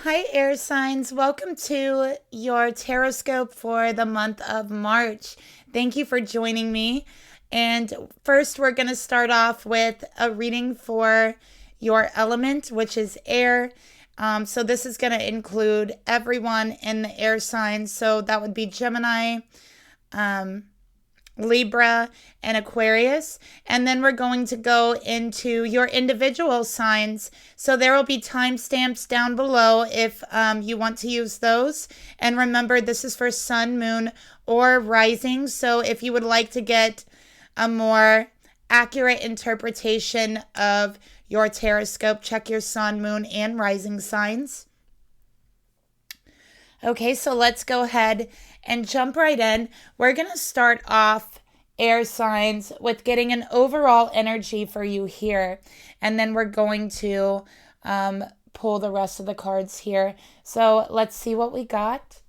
Hi, air signs. Welcome to your Tarotscope for the month of March. Thank you for joining me. And first, we're going to start off with a reading for your element, which is air. So this is going to include everyone in the air signs. So that would be Gemini, Libra, and Aquarius. And then we're going to go into your individual signs. So there will be timestamps down below if you want to use those. And remember, this is for sun, moon, or rising. So if you would like to get a more accurate interpretation of your Tarotscope, check your sun, moon, and rising signs. Okay, so let's go ahead and jump right in. We're going to start off air signs with getting an overall energy for you here. And then we're going to pull the rest of the cards here. So let's see what we got.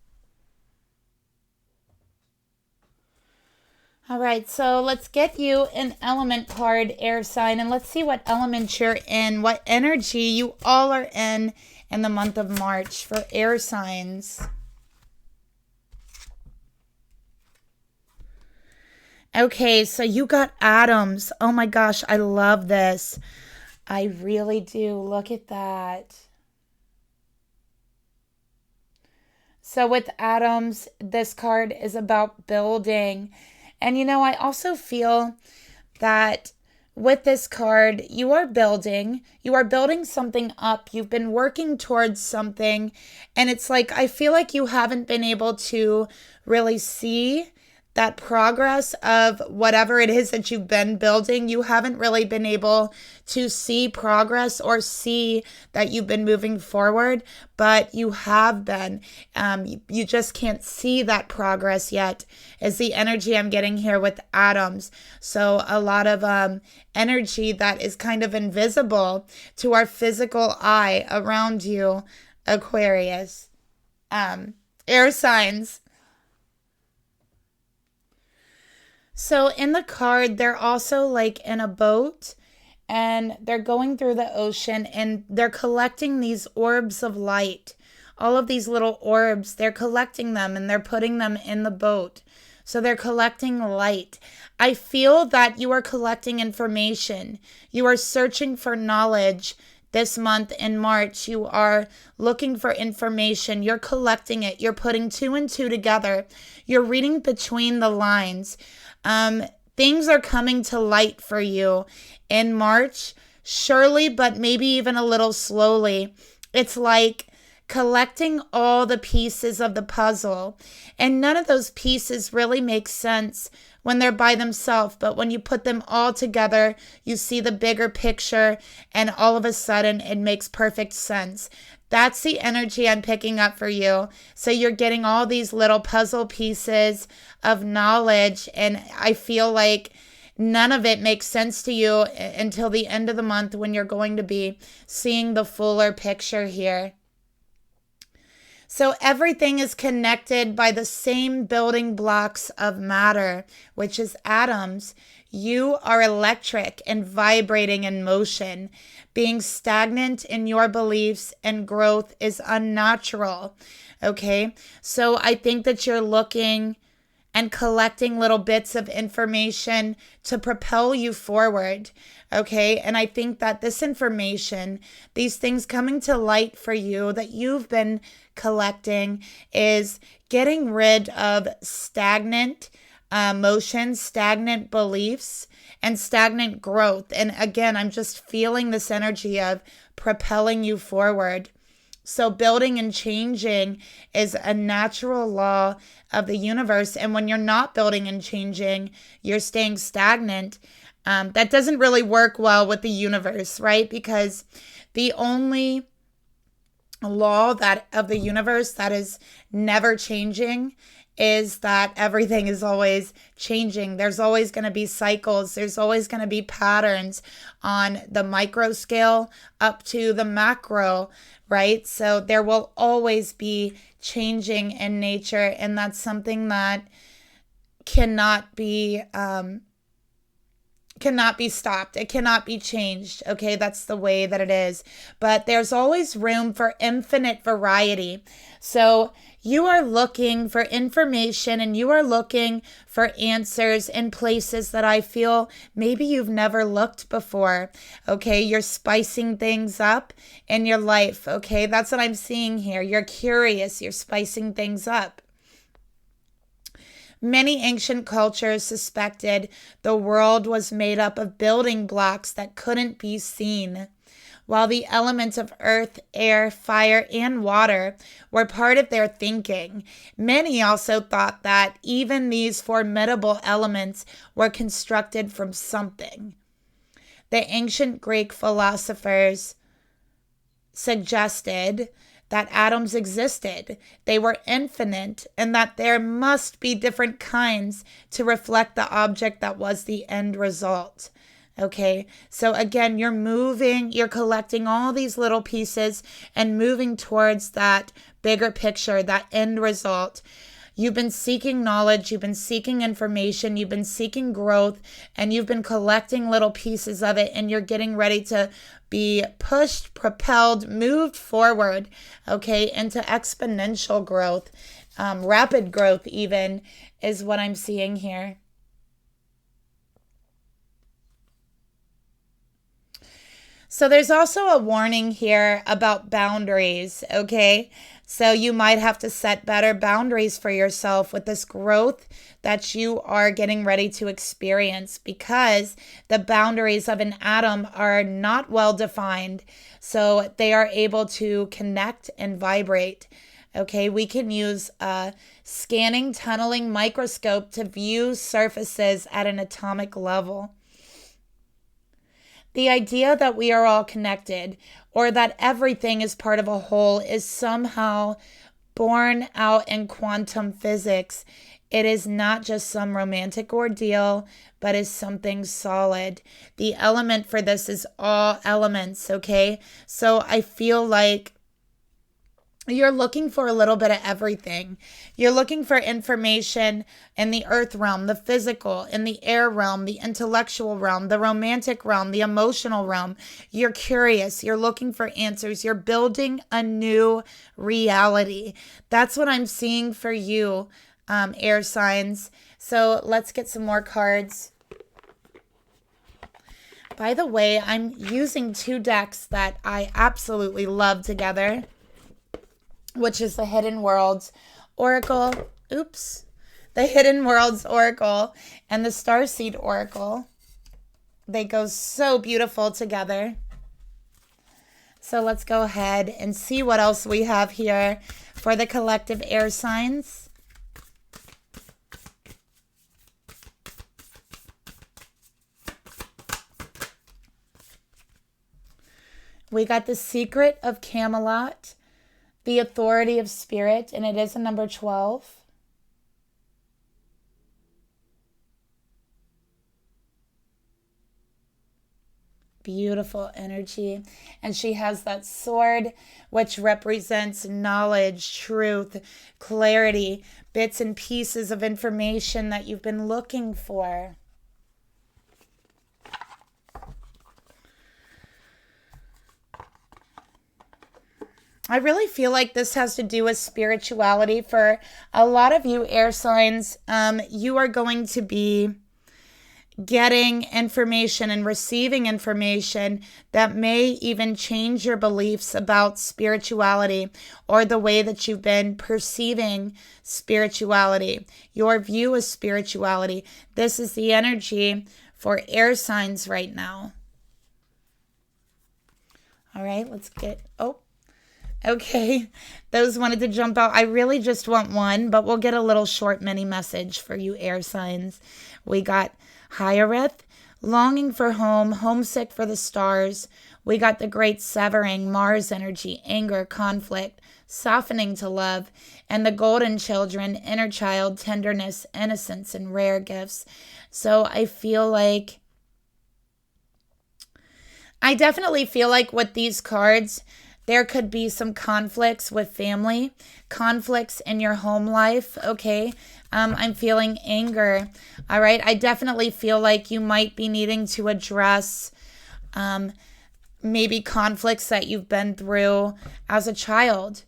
All right, so let's get you an element card, air sign, and let's see what element you're in, what energy you all are in the month of March for air signs. Okay, so you got atoms. Oh my gosh, I love this. I really do. Look at that. So with atoms, this card is about building. And you know, I also feel that with this card, you are building something up. You've been working towards something. And it's like, I feel like you haven't been able to really see that progress of whatever it is that you've been building. You haven't really been able to see progress or see that you've been moving forward, but you have been. You just can't see that progress yet, is the energy I'm getting here with atoms. So a lot of energy that is kind of invisible to our physical eye around you, Aquarius. Air signs. So in the card, they're also like in a boat and they're going through the ocean and they're collecting these orbs of light. All of these little orbs, they're collecting them and they're putting them in the boat. So they're collecting light. I feel that you are collecting information. You are searching for knowledge. This month in March, you are looking for information. You're collecting it. You're putting two and two together. You're reading between the lines. Things are coming to light for you in March, surely, but maybe even a little slowly. It's like collecting all the pieces of the puzzle, and none of those pieces really make sense when they're by themselves, but when you put them all together, you see the bigger picture, and all of a sudden it makes perfect sense. That's the energy I'm picking up for you. So you're getting all these little puzzle pieces of knowledge, and I feel like none of it makes sense to you until the end of the month when you're going to be seeing the fuller picture here. So everything is connected by the same building blocks of matter, which is atoms. You are electric and vibrating in motion. Being stagnant in your beliefs and growth is unnatural. Okay, so I think that you're looking and collecting little bits of information to propel you forward. Okay, and I think that this information, these things coming to light for you that you've been collecting, is getting rid of stagnant motion, stagnant beliefs, and stagnant growth. And again, I'm just feeling this energy of propelling you forward. So building and changing is a natural law of the universe. And when you're not building and changing, you're staying stagnant. That doesn't really work well with the universe, right? Because the only law that of the universe that is never changing is that everything is always changing. There's always going to be cycles. There's always going to be patterns on the micro scale up to the macro, right? So there will always be changing in nature, and that's something that cannot be cannot be stopped. It cannot be changed. Okay, that's the way that it is. But there's always room for infinite variety. So you are looking for information and you are looking for answers in places that I feel maybe you've never looked before. Okay, you're spicing things up in your life. Okay, that's what I'm seeing here. You're curious, you're spicing things up. Many ancient cultures suspected the world was made up of building blocks that couldn't be seen. While the elements of earth, air, fire, and water were part of their thinking, many also thought that even these formidable elements were constructed from something. The ancient Greek philosophers suggested that atoms existed, they were infinite, and that there must be different kinds to reflect the object that was the end result. Okay, so again, you're collecting all these little pieces and moving towards that bigger picture, that end result. You've been seeking knowledge, you've been seeking information, you've been seeking growth, and you've been collecting little pieces of it, and you're getting ready to be pushed, propelled, moved forward, okay, into exponential growth, rapid growth even, is what I'm seeing here. So there's also a warning here about boundaries, okay? So you might have to set better boundaries for yourself with this growth that you are getting ready to experience, because the boundaries of an atom are not well defined. So they are able to connect and vibrate. Okay, we can use a scanning tunneling microscope to view surfaces at an atomic level. The idea that we are all connected, or that everything is part of a whole, is somehow borne out in quantum physics. It is not just some romantic ordeal, but is something solid. The element for this is all elements, okay? So I feel like you're looking for a little bit of everything. You're looking for information in the earth realm, the physical, in the air realm, the intellectual realm, the romantic realm, the emotional realm. You're curious. You're looking for answers. You're building a new reality. That's what I'm seeing for you, air signs. So let's get some more cards. By the way, I'm using two decks that I absolutely love together, which is the Hidden Worlds Oracle, the Hidden Worlds Oracle and the Starseed Oracle. They go so beautiful together. So let's go ahead and see what else we have here for the collective air signs. We got the Secret of Camelot, the Authority of Spirit, and it is a number 12. Beautiful energy. And she has that sword, which represents knowledge, truth, clarity, bits and pieces of information that you've been looking for. I really feel like this has to do with spirituality. For a lot of you air signs, you are going to be getting information and receiving information that may even change your beliefs about spirituality, or the way that you've been perceiving spirituality, your view of spirituality. This is the energy for air signs right now. All right, let's get... Okay, those wanted to jump out. I really just want one, but we'll get a little short mini message for you air signs. We got Hiereth, longing for home, homesick for the stars. We got the great severing, Mars energy, anger, conflict, softening to love, and the golden children, inner child, tenderness, innocence, and rare gifts. So I definitely feel like with these cards, There could be some conflicts with family, conflicts in your home life, okay? I'm feeling anger, all right? I definitely feel like you might be needing to address maybe conflicts that you've been through as a child,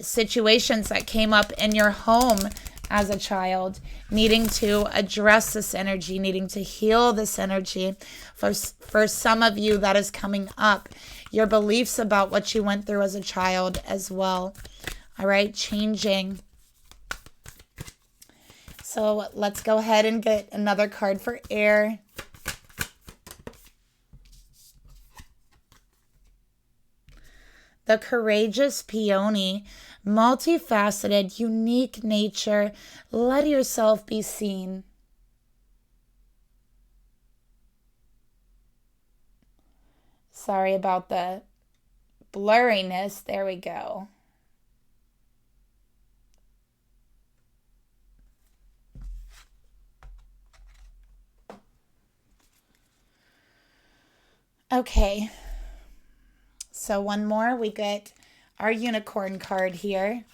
situations that came up in your home as a child, needing to address this energy, needing to heal this energy. For some of you, that is coming up. Your beliefs about what you went through as a child as well. All right, changing. So let's go ahead and get another card for air. The courageous peony, multifaceted, unique nature. Let yourself be seen. Sorry about the blurriness. There we go. Okay. So one more, we get our unicorn card here.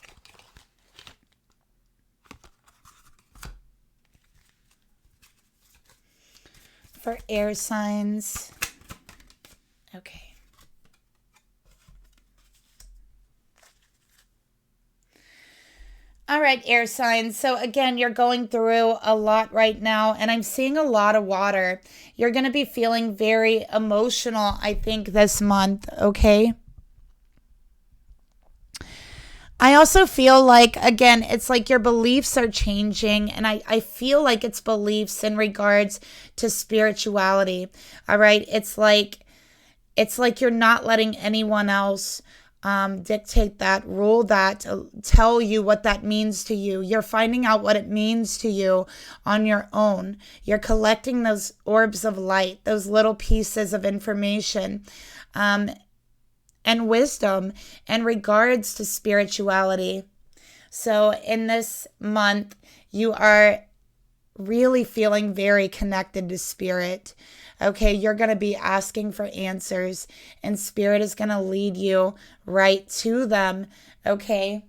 For air signs. Okay. All right, air signs. So again, you're going through a lot right now, and I'm seeing a lot of water. You're going to be feeling very emotional, I think, this month, okay? I also feel like, again, it's like your beliefs are changing, and I feel like it's beliefs in regards to spirituality, all right? It's like you're not letting anyone else dictate that, rule that, tell you what that means to you. You're finding out what it means to you on your own. You're collecting those orbs of light, those little pieces of information and wisdom in regards to spirituality. So in this month, you are really feeling very connected to spirit. Okay, you're going to be asking for answers, and spirit is going to lead you right to them. Okay.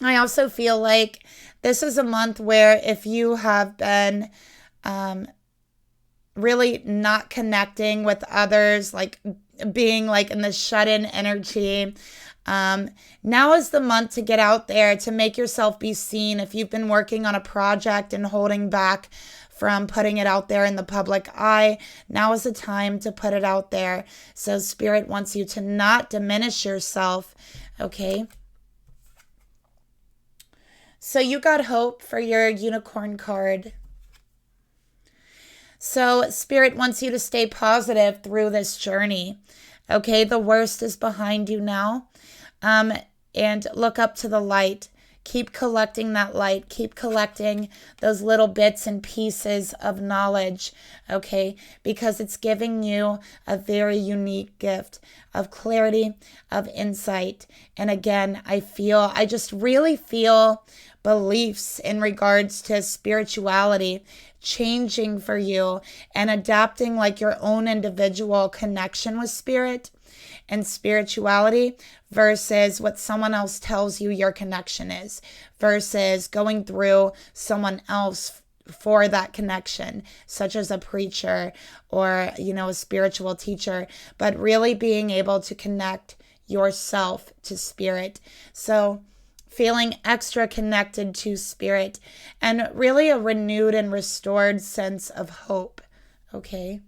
I also feel like this is a month where if you have been really not connecting with others, like being like in the shut-in energy, now is the month to get out there, to make yourself be seen. If you've been working on a project and holding back from putting it out there in the public eye, now is the time to put it out there. So spirit wants you to not diminish yourself, okay? So you got hope for your unicorn card. So spirit wants you to stay positive through this journey, okay? The worst is behind you now, and look up to the light. Keep collecting that light. Keep collecting those little bits and pieces of knowledge, okay? Because it's giving you a very unique gift of clarity, of insight. And again, I just really feel beliefs in regards to spirituality changing for you and adapting like your own individual connection with spirit and spirituality versus what someone else tells you your connection is, versus going through someone else for that connection, such as a preacher or, a spiritual teacher, but really being able to connect yourself to spirit. So feeling extra connected to spirit and really a renewed and restored sense of hope, okay?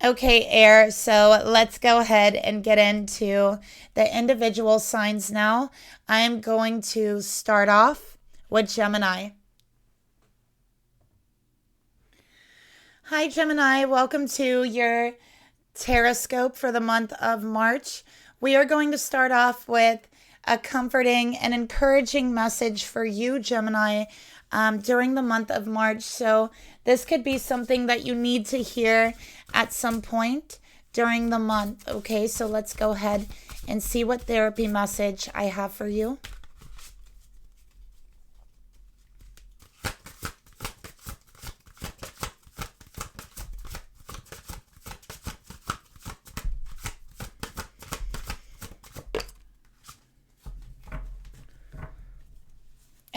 Okay, air, so let's go ahead and get into the individual signs now. I'm going to start off with Gemini. Hi, Gemini. Welcome to your Tarotscope for the month of March. We are going to start off with a comforting and encouraging message for you, Gemini, during the month of March. So this could be something that you need to hear at some point during the month. Okay, so let's go ahead and see what therapy message I have for you.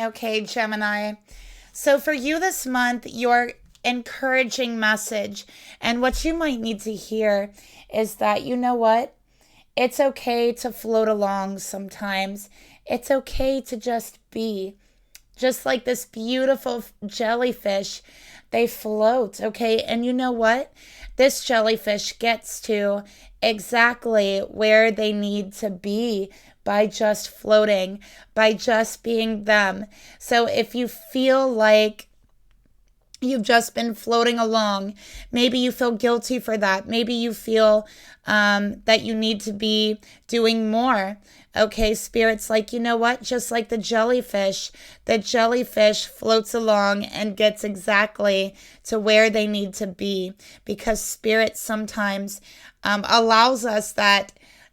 Okay, Gemini. So for you this month, your encouraging message and what you might need to hear is that, you know what? It's okay to float along sometimes. It's okay to just be. Just like this beautiful jellyfish, they float, okay? And you know what? This jellyfish gets to exactly where they need to be by just floating, by just being them. So if you feel like you've just been floating along, maybe you feel guilty for that. Maybe you feel that you need to be doing more. Okay, Spirit's like, you know what? Just like the jellyfish floats along and gets exactly to where they need to be, because Spirit sometimes allows us that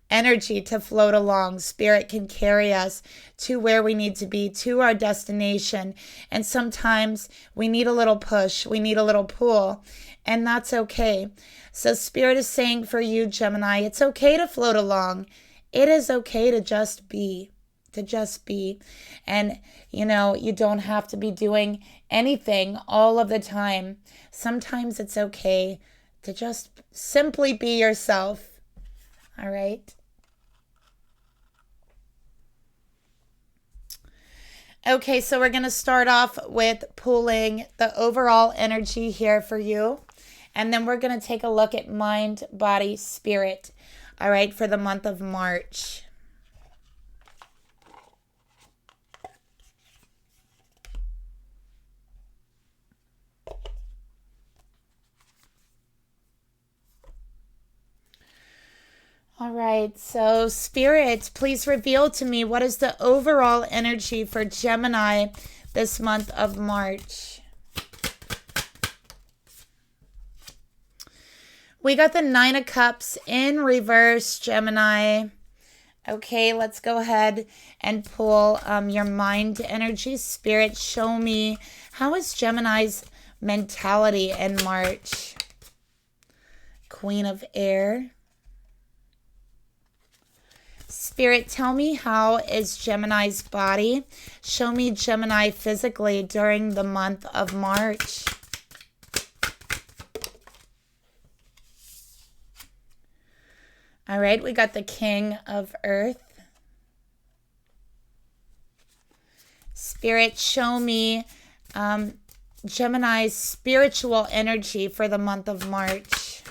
energy to float along. Spirit can carry us to where we need to be, to our destination. And sometimes we need a little push, we need a little pull, and that's okay. So Spirit is saying for you, Gemini, it's okay to float along. It is okay to just be. And, you don't have to be doing anything all of the time. Sometimes it's okay to just simply be yourself. All right? Okay, so we're going to start off with pulling the overall energy here for you. And then we're going to take a look at mind, body, spirit. All right, for the month of March. All right, so Spirit, please reveal to me what is the overall energy for Gemini this month of March. We got the 9 of Cups in reverse, Gemini. Okay, let's go ahead and pull your mind energy. Spirit, show me, how is Gemini's mentality in March? Queen of Air. Spirit, tell me, how is Gemini's body? Show me Gemini physically during the month of March. All right, we got the King of Earth. Spirit, show me Gemini's spiritual energy for the month of March.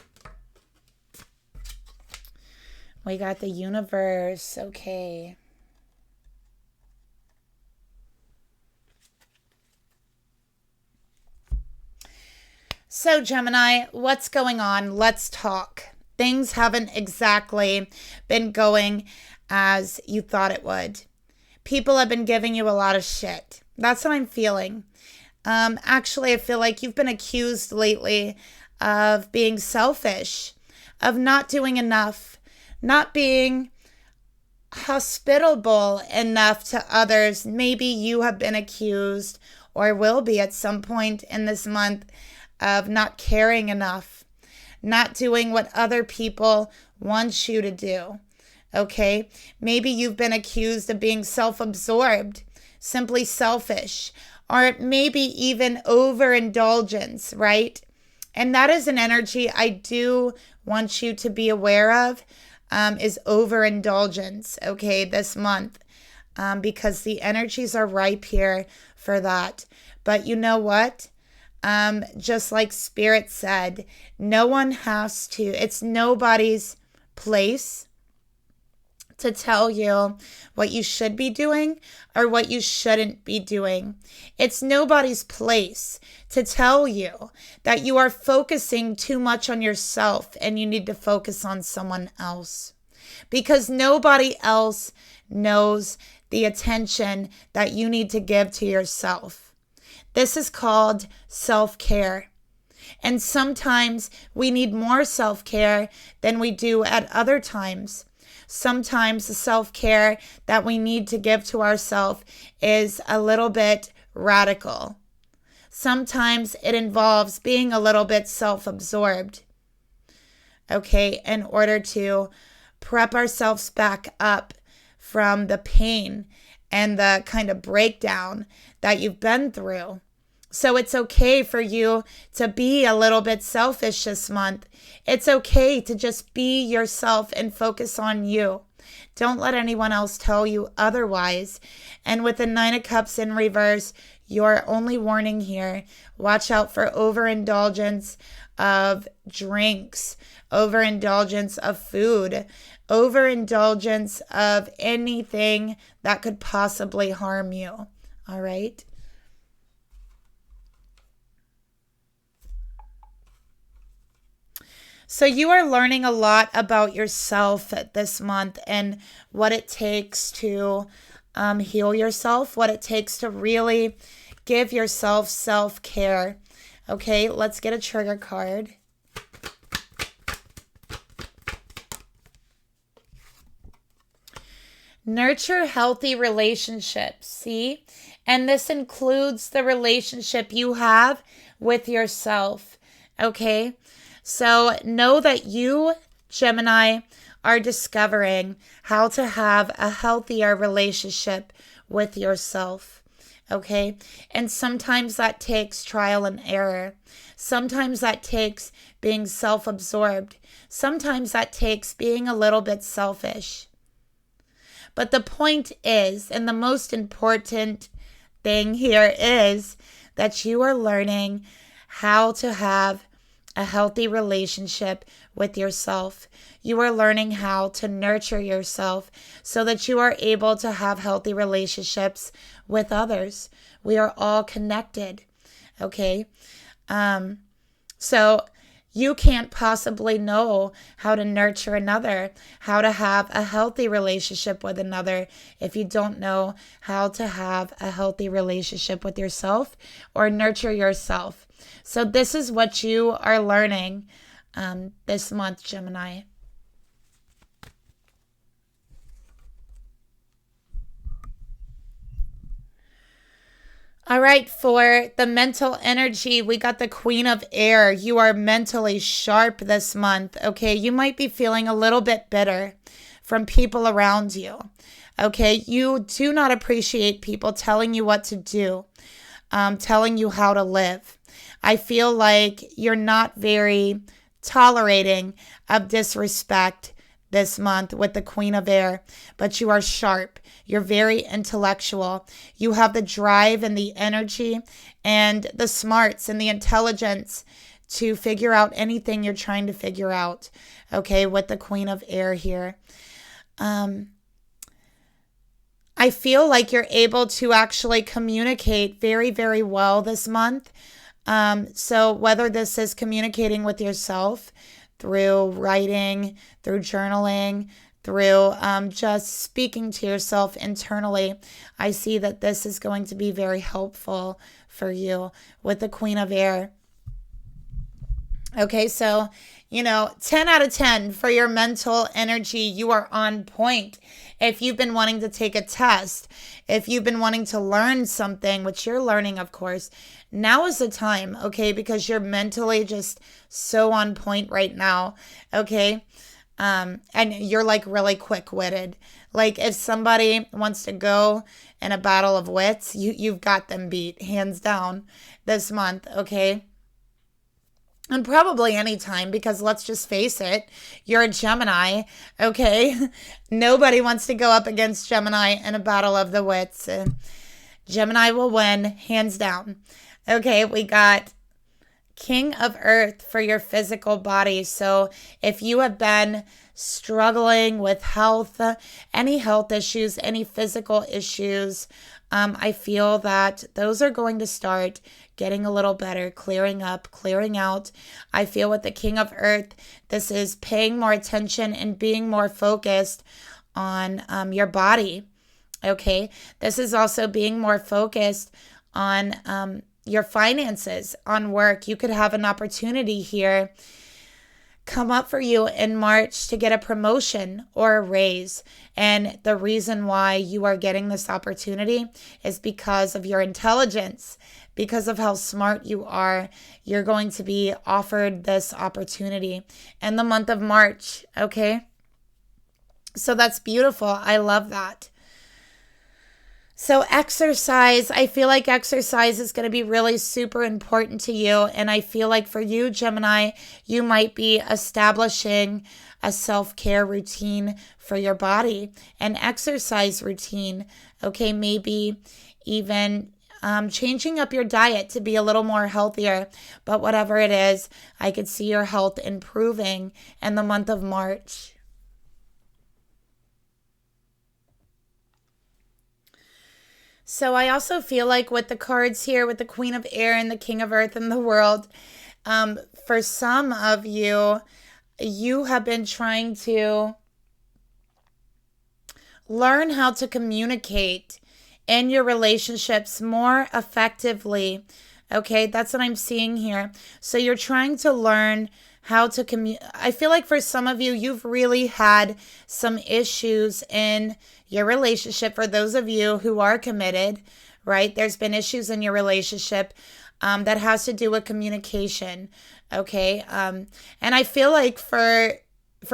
We got the Universe. Okay. So, Gemini, what's going on? Let's talk. Things haven't exactly been going as you thought it would. People have been giving you a lot of shit. That's what I'm feeling. Actually, I feel like you've been accused lately of being selfish, of not doing enough, not being hospitable enough to others. Maybe you have been accused, or will be at some point in this month, of not caring enough, not doing what other people want you to do. Okay? Maybe you've been accused of being self-absorbed, simply selfish, or maybe even overindulgence, right? And that is an energy I do want you to be aware of, is overindulgence, okay, this month, because the energies are ripe here for that. But you know what? Just like Spirit said, no one has to, it's nobody's place to tell you what you should be doing or what you shouldn't be doing. It's nobody's place to tell you that you are focusing too much on yourself and you need to focus on someone else, because nobody else knows the attention that you need to give to yourself. This is called self-care. And sometimes we need more self-care than we do at other times. Sometimes the self-care that we need to give to ourselves is a little bit radical. Sometimes it involves being a little bit self-absorbed, okay, in order to prep ourselves back up from the pain and the kind of breakdown that you've been through. So it's okay for you to be a little bit selfish this month. It's okay to just be yourself and focus on you. Don't let anyone else tell you otherwise. And with the 9 of Cups in reverse, your only warning here, watch out for overindulgence of drinks, overindulgence of food, overindulgence of anything that could possibly harm you. All right? So you are learning a lot about yourself this month and what it takes to heal yourself, what it takes to really give yourself self-care. Okay, let's get a trigger card. Nurture healthy relationships, see? And this includes the relationship you have with yourself, okay? So know that you, Gemini, are discovering how to have a healthier relationship with yourself, okay? And sometimes that takes trial and error. Sometimes that takes being self-absorbed. Sometimes that takes being a little bit selfish. But the point is, and the most important thing here is that you are learning how to have a healthy relationship with yourself. You are learning how to nurture yourself so that you are able to have healthy relationships with others. We are all connected, okay? So you can't possibly know how to nurture another, how to have a healthy relationship with another, if you don't know how to have a healthy relationship with yourself or nurture yourself. So this is what you are learning this month, Gemini. All right, for the mental energy, we got the Queen of Air. You are mentally sharp this month, okay? You might be feeling a little bit bitter from people around you, okay? You do not appreciate people telling you what to do, telling you how to live. I feel like you're not very tolerating of disrespect this month with the Queen of Air, but you are sharp. You're very intellectual. You have the drive and the energy and the smarts and the intelligence to figure out anything you're trying to figure out, okay, with the Queen of Air here. I feel like you're able to actually communicate very, very well this month. So whether this is communicating with yourself through writing, through journaling, through just speaking to yourself internally, I see that this is going to be very helpful for you with the Queen of Air. Okay, so, 10 out of 10 for your mental energy. You are on point. If you've been wanting to take a test, if you've been wanting to learn something, which you're learning, of course, now is the time, okay? Because you're mentally just so on point right now, okay? And you're like really quick-witted. Like if somebody wants to go in a battle of wits, you've got them beat, hands down, this month, okay? And probably anytime, because let's just face it, you're a Gemini, okay? Nobody wants to go up against Gemini in a battle of the wits. Gemini will win, hands down. Okay, we got King of Earth for your physical body. So if you have been struggling with health, any health issues, any physical issues, I feel that those are going to start getting a little better, clearing up, clearing out. I feel with the King of Earth, this is paying more attention and being more focused on your body, okay? This is also being more focused on your finances, on work. You could have an opportunity here come up for you in March to get a promotion or a raise. And the reason why you are getting this opportunity is because of your intelligence, because of how smart you are. You're going to be offered this opportunity in the month of March, okay? So that's beautiful. I love that. So exercise, I feel like exercise is going to be really super important to you. And I feel like for you, Gemini, you might be establishing a self-care routine for your body, an exercise routine. Okay, maybe even changing up your diet to be a little more healthier. But whatever it is, I could see your health improving in the month of March. So I also feel like with the cards here, with the Queen of Air and the King of Earth and the World, for some of you, you have been trying to learn how to communicate in your relationships more effectively. Okay, that's what I'm seeing here. So you're trying to learn how to communicate. I feel like for some of you, you've really had some issues in your relationship. For those of you who are committed, right? There's been issues in your relationship that has to do with communication. Okay, and I feel like for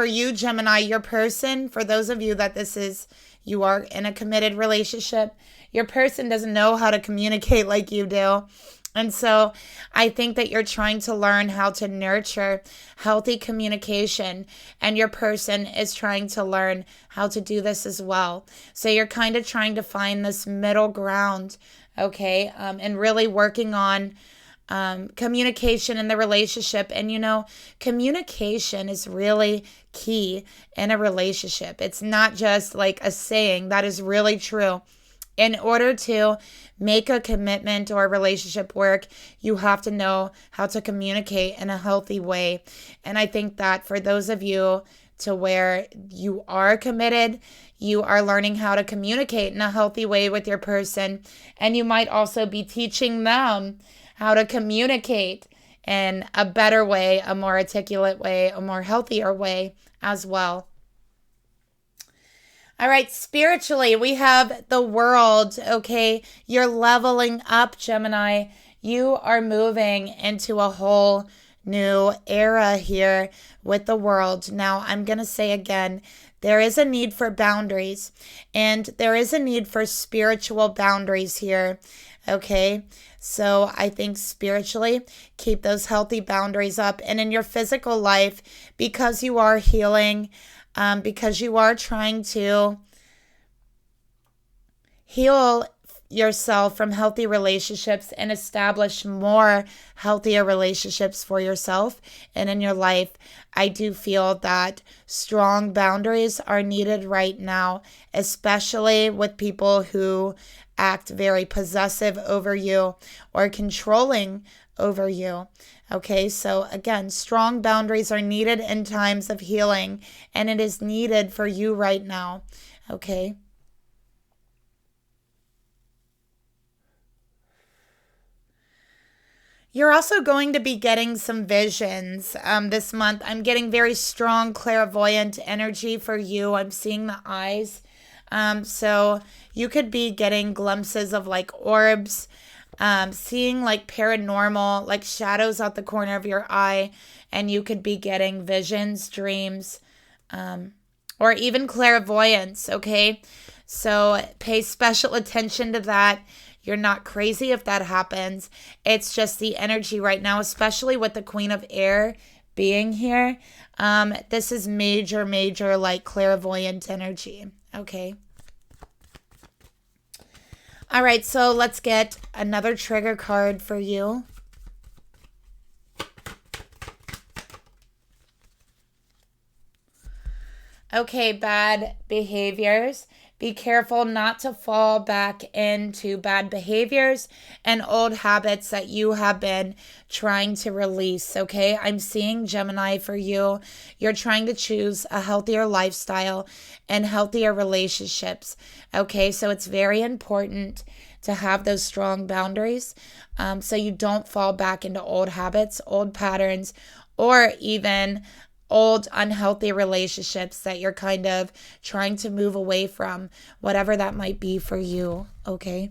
you, Gemini, your person, for those of you that you are in a committed relationship, your person doesn't know how to communicate like you do. And so I think that you're trying to learn how to nurture healthy communication, and your person is trying to learn how to do this as well. So you're kind of trying to find this middle ground, okay, and really working on communication in the relationship. And communication is really key in a relationship. It's not just like a saying. That is really true. In order to make a commitment or a relationship work, you have to know how to communicate in a healthy way. And I think that for those of you to where you are committed, you are learning how to communicate in a healthy way with your person. And you might also be teaching them how to communicate in a better way, a more articulate way, a more healthier way as well. All right, spiritually, we have the world, okay? You're leveling up, Gemini. You are moving into a whole new era here with the world. Now, I'm going to say again, there is a need for boundaries, and there is a need for spiritual boundaries here, okay? So I think spiritually, keep those healthy boundaries up. And in your physical life, because you are healing, because you are trying to heal yourself from healthy relationships and establish more healthier relationships for yourself and in your life, I do feel that strong boundaries are needed right now, especially with people who act very possessive over you or controlling over you. Okay, so again, strong boundaries are needed in times of healing, and it is needed for you right now. Okay. You're also going to be getting some visions this month. I'm getting very strong clairvoyant energy for you. I'm seeing the eyes. So you could be getting glimpses of like orbs, seeing like paranormal, like shadows out the corner of your eye, and you could be getting visions, dreams, or even clairvoyance, okay? So pay special attention to that. You're not crazy if that happens. It's just the energy right now, especially with the Queen of Air being here. This is major, major like clairvoyant energy, okay? All right, so let's get another trigger card for you. Okay, bad behaviors. Be careful not to fall back into bad behaviors and old habits that you have been trying to release, okay? I'm seeing Gemini for you. You're trying to choose a healthier lifestyle and healthier relationships, okay? So it's very important to have those strong boundaries so you don't fall back into old habits, old patterns, or even old unhealthy relationships that you're kind of trying to move away from, whatever that might be for you, okay?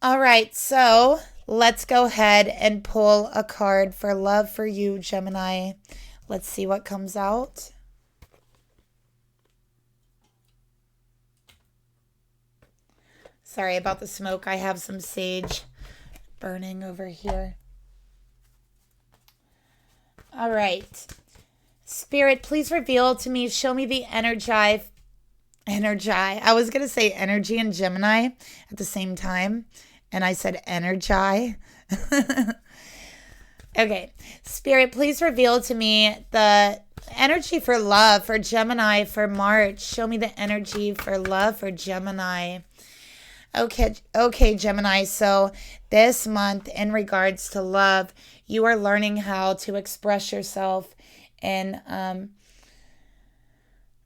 All right, so let's go ahead and pull a card for love for you, Gemini. Let's see what comes out. Sorry about the smoke. I have some sage burning over here. All right. Spirit, please reveal to me, show me the energy. I was going to say energy and Gemini at the same time, and I said energy. Okay. Spirit, please reveal to me the energy for love for Gemini for March. Show me the energy for love for Gemini. Okay, Gemini. So this month, in regards to love, you are learning how to express yourself in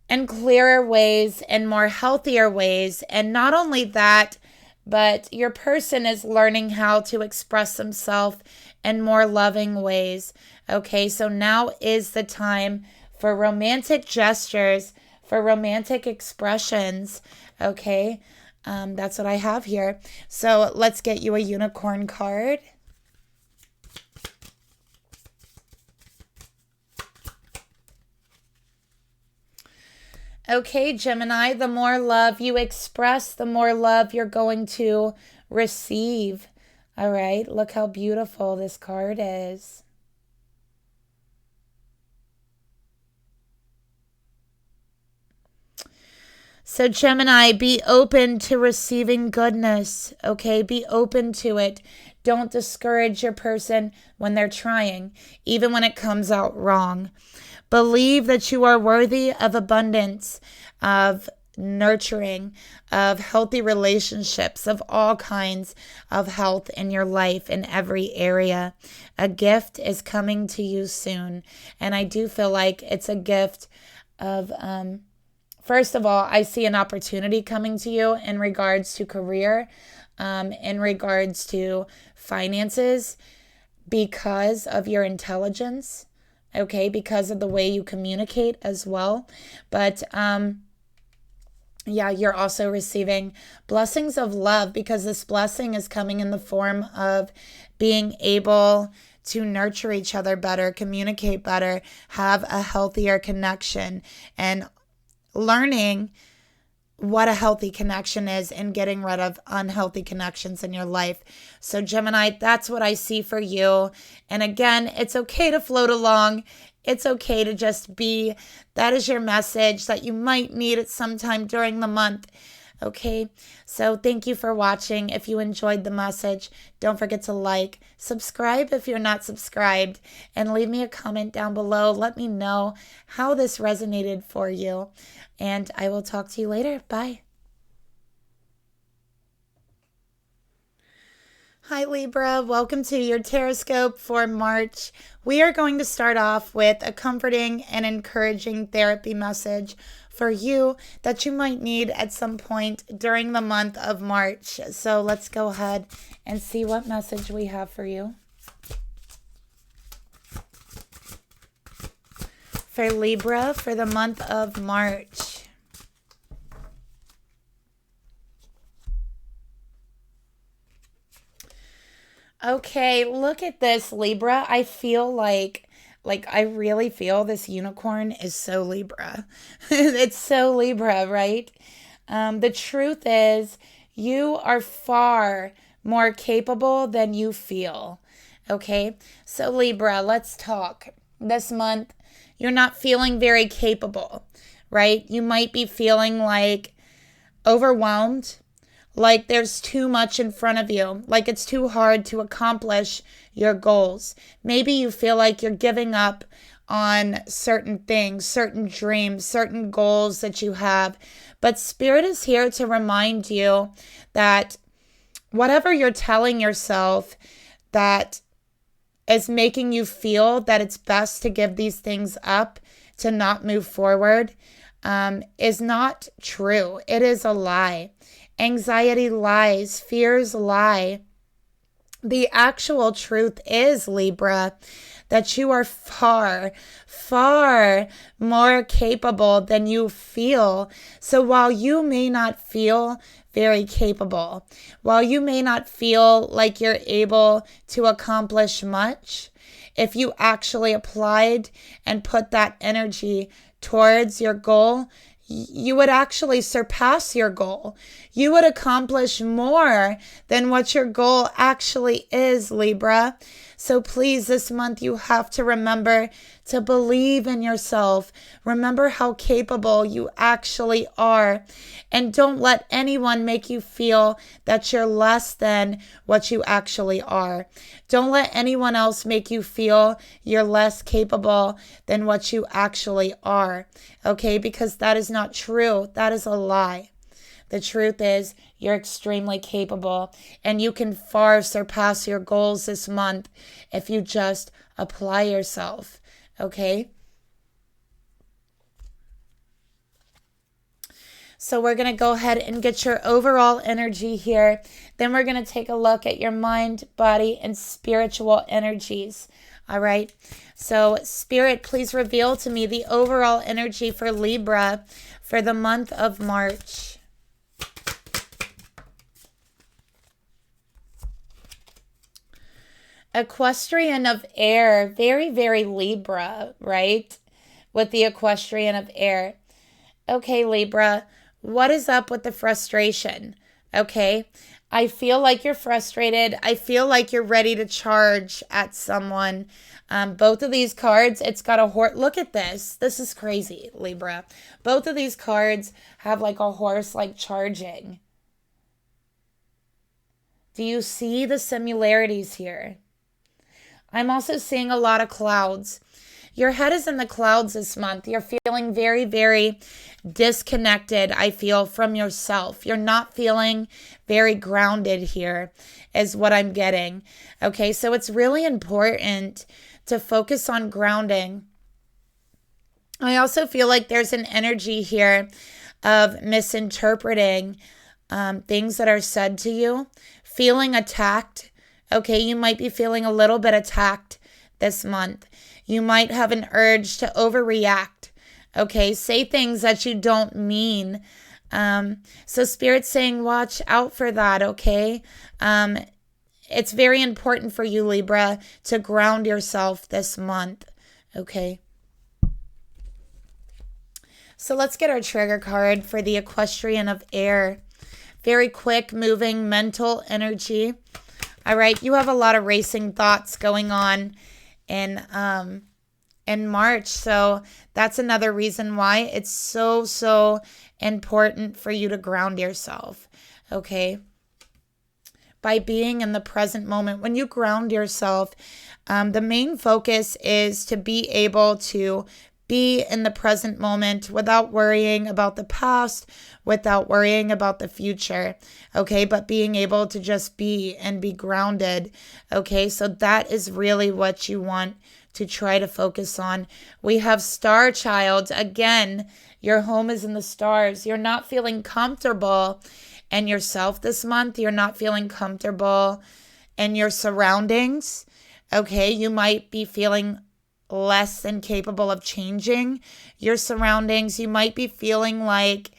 clearer ways and more healthier ways. And not only that, but your person is learning how to express themselves in more loving ways. Okay, so now is the time for romantic gestures, for romantic expressions. Okay, that's what I have here. So let's get you a unicorn card. Okay, Gemini, the more love you express, the more love you're going to receive. All right, look how beautiful this card is. So Gemini, be open to receiving goodness, okay? Be open to it. Don't discourage your person when they're trying, even when it comes out wrong. Believe that you are worthy of abundance, of nurturing, of healthy relationships, of all kinds of health in your life in every area. A gift is coming to you soon. And I do feel like it's a gift of, first of all, I see an opportunity coming to you in regards to career, in regards to finances, because of your intelligence. Okay, because of the way you communicate as well. But yeah, you're also receiving blessings of love, because this blessing is coming in the form of being able to nurture each other better, communicate better, have a healthier connection, and learning what a healthy connection is and getting rid of unhealthy connections in your life. So Gemini, that's what I see for you. And again, it's okay to float along. It's okay to just be. That is your message that you might need at some time during the month. Okay, so thank you for watching. If you enjoyed the message, don't forget to like, subscribe if you're not subscribed, and leave me a comment down below. Let me know how this resonated for you, and I will talk to you later. Bye. Hi Libra, welcome to your Tarotscope for March. We are going to start off with a comforting and encouraging therapy message for you that you might need at some point during the month of March. So let's go ahead and see what message we have for you. For Libra for the month of March. Okay, look at this, Libra. I feel like I really feel this unicorn is so Libra. It's so Libra, right? The truth is, you are far more capable than you feel. Okay, so Libra, let's talk. This month, you're not feeling very capable, right? You might be feeling like overwhelmed, like there's too much in front of you, like it's too hard to accomplish your goals. Maybe you feel like you're giving up on certain things, certain dreams, certain goals that you have. But Spirit is here to remind you that whatever you're telling yourself that is making you feel that it's best to give these things up, to not move forward, is not true. It is a lie. Anxiety lies, fears lie. The actual truth is, Libra, that you are far, far more capable than you feel. So while you may not feel very capable, while you may not feel like you're able to accomplish much, if you actually applied and put that energy towards your goal, you would actually surpass your goal. You would accomplish more than what your goal actually is, Libra. So please, this month you have to remember to believe in yourself. Remember how capable you actually are. And don't let anyone make you feel that you're less than what you actually are. Don't let anyone else make you feel you're less capable than what you actually are. Okay? Because that is not true. That is a lie. The truth is, you're extremely capable and you can far surpass your goals this month if you just apply yourself. Okay? So we're going to go ahead and get your overall energy here. Then we're going to take a look at your mind, body, and spiritual energies. All right? So Spirit, please reveal to me the overall energy for Libra for the month of March. Equestrian of air, very, very Libra, right? With the equestrian of air. Okay, Libra, what is up with the frustration? Okay, I feel like you're frustrated. I feel like you're ready to charge at someone. Both of these cards, it's got a horse. Look at this. This is crazy, Libra. Both of these cards have like a horse like charging. Do you see the similarities here? I'm also seeing a lot of clouds. Your head is in the clouds this month. You're feeling very, very disconnected, I feel, from yourself. You're not feeling very grounded here, is what I'm getting. Okay, so it's really important to focus on grounding. I also feel like there's an energy here of misinterpreting things that are said to you, feeling attacked. Okay, you might be feeling a little bit attacked this month. You might have an urge to overreact. Okay, say things that you don't mean. So Spirit's saying watch out for that, okay? It's very important for you, Libra, to ground yourself this month, okay? So let's get our trigger card for the equestrian of air. Very quick moving mental energy. All right, you have a lot of racing thoughts going on in March. So that's another reason why it's so important for you to ground yourself, okay? By being in the present moment. When you ground yourself, the main focus is to be able to be in the present moment without worrying about the past, without worrying about the future, okay? But being able to just be and be grounded, okay? So that is really what you want to try to focus on. We have Star Child. Again, your home is in the stars. You're not feeling comfortable in yourself this month. You're not feeling comfortable in your surroundings, okay? You might be feeling less than capable of changing your surroundings. You might be feeling like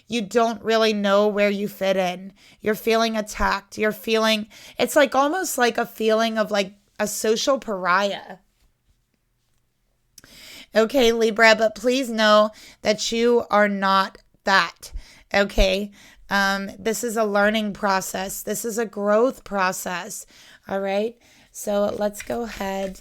you don't really know where you fit in. You're feeling attacked. You're feeling, it's like almost like a feeling of like a social pariah. Okay, Libra, but please know that you are not that, okay? This is a learning process. This is a growth process, all right? So let's go ahead.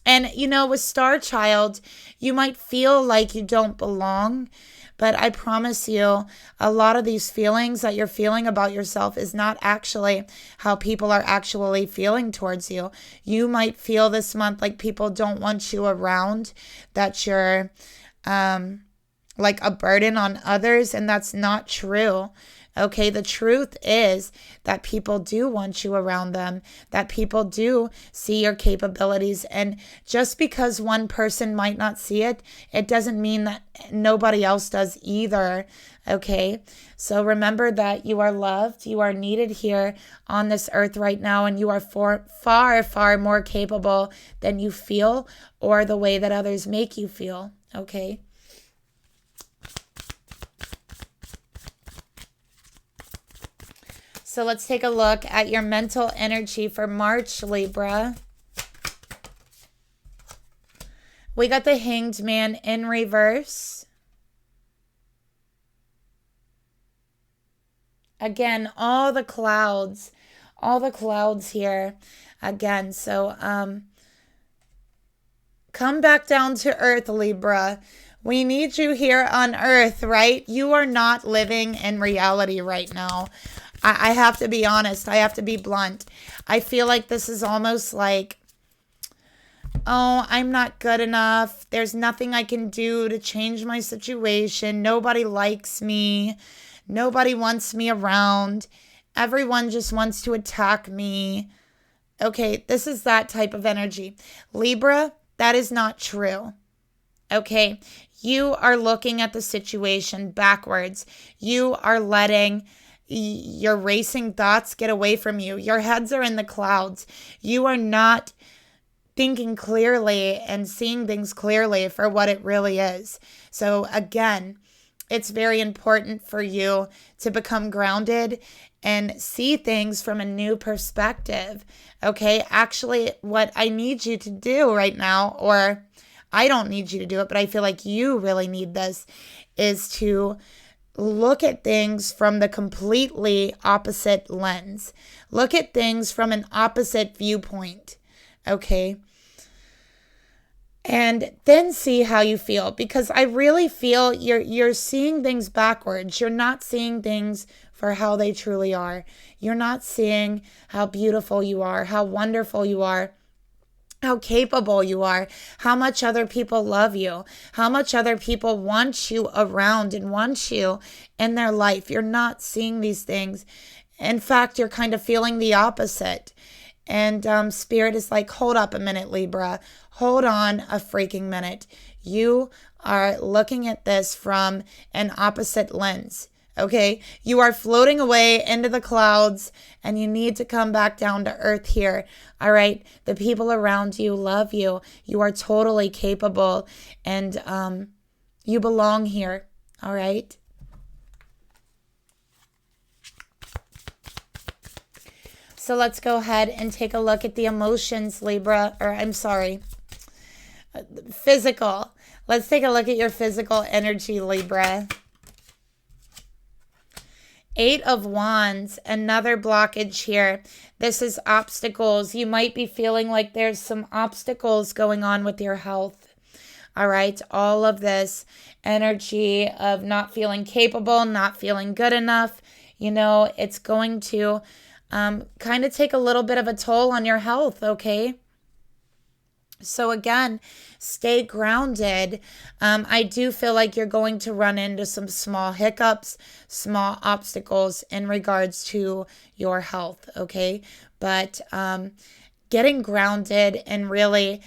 And, you know, with Star Child, you might feel like you don't belong, but I promise you, a lot of these feelings that you're feeling about yourself is not actually how people are actually feeling towards you. You might feel this month like people don't want you around, that you're like a burden on others, and that's not true. Okay, the truth is that people do want you around them, that people do see your capabilities. And just because one person might not see it, it doesn't mean that nobody else does either. Okay, so remember that you are loved, you are needed here on this earth right now, and you are far more capable than you feel or the way that others make you feel. Okay. So let's take a look at your mental energy for March, Libra. We got the Hanged Man in reverse. Again, all the clouds here again. So come back down to earth, Libra. We need you here on earth, right? You are not living in reality right now. I have to be honest. I have to be blunt. I feel like this is almost like, oh, I'm not good enough. There's nothing I can do to change my situation. Nobody likes me. Nobody wants me around. Everyone just wants to attack me. Okay, this is that type of energy. Libra, that is not true. Okay, you are looking at the situation backwards. You are letting your racing thoughts get away from you. Your heads are in the clouds. You are not thinking clearly and seeing things clearly for what it really is. So again, it's very important for you to become grounded and see things from a new perspective. Okay, actually, what I need you to do right now, or I don't need you to do it, but I feel like you really need this, is to look at things from the completely opposite lens. Look at things from an opposite viewpoint. Okay? And then see how you feel, because I really feel you're seeing things backwards. You're not seeing things for how they truly are. You're not seeing how beautiful you are, how wonderful you are, how capable you are, how much other people love you, how much other people want you around and want you in their life. You're not seeing these things. In fact, you're kind of feeling the opposite. And Spirit is like, hold up a minute, Libra. Hold on a freaking minute. You are looking at this from an opposite lens. Okay, you are floating away into the clouds and you need to come back down to earth here. All right, the people around you love you. You are totally capable and you belong here. All right. So let's go ahead and take a look at the emotions, Libra, or I'm sorry, physical. Let's take a look at your physical energy, Libra. 8 of Wands, another blockage here. This is obstacles. You might be feeling like there's some obstacles going on with your health. All right, all of this energy of not feeling capable, not feeling good enough, you know, it's going to kind of take a little bit of a toll on your health, okay? So again, stay grounded. I do feel like you're going to run into some small hiccups, small obstacles in regards to your health, okay? But getting grounded and really